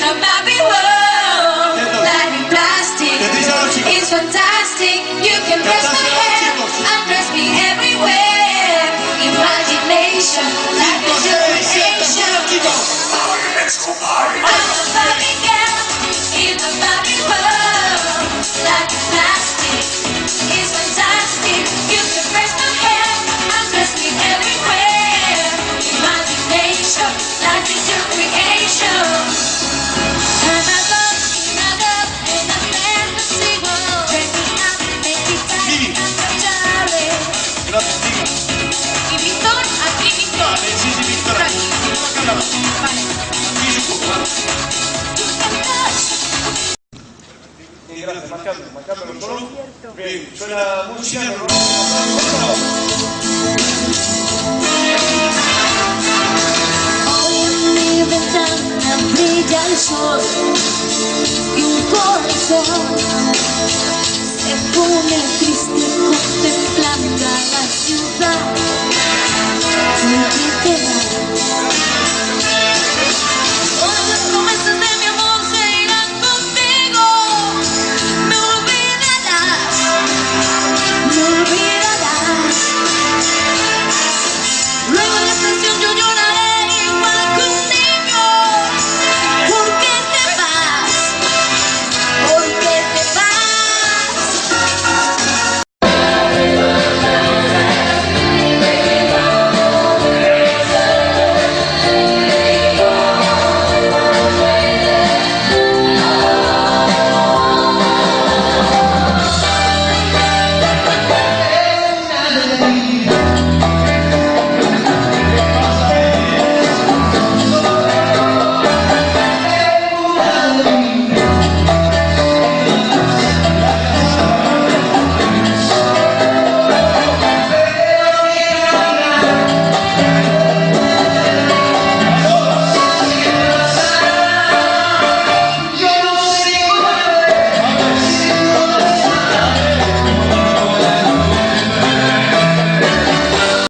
a Barbie world, life in plastic is fantastic. You can press my hand, undress me everywhere. Imagination, life is your creation. I'm a Barbie girl in a Barbie world, life in plastic is fantastic. You can press my hand, undress me everywhere. Imagination, life is your creation. I'm a girl in a fantasy world. Dress me up, make me tight and touch. Y Víctor, aquí Víctor. Sí, Víctor. Vale. Gracias, marcándolo solo. Bien, suena música. En mi ventana brilla el sol y un corazón se pone triste.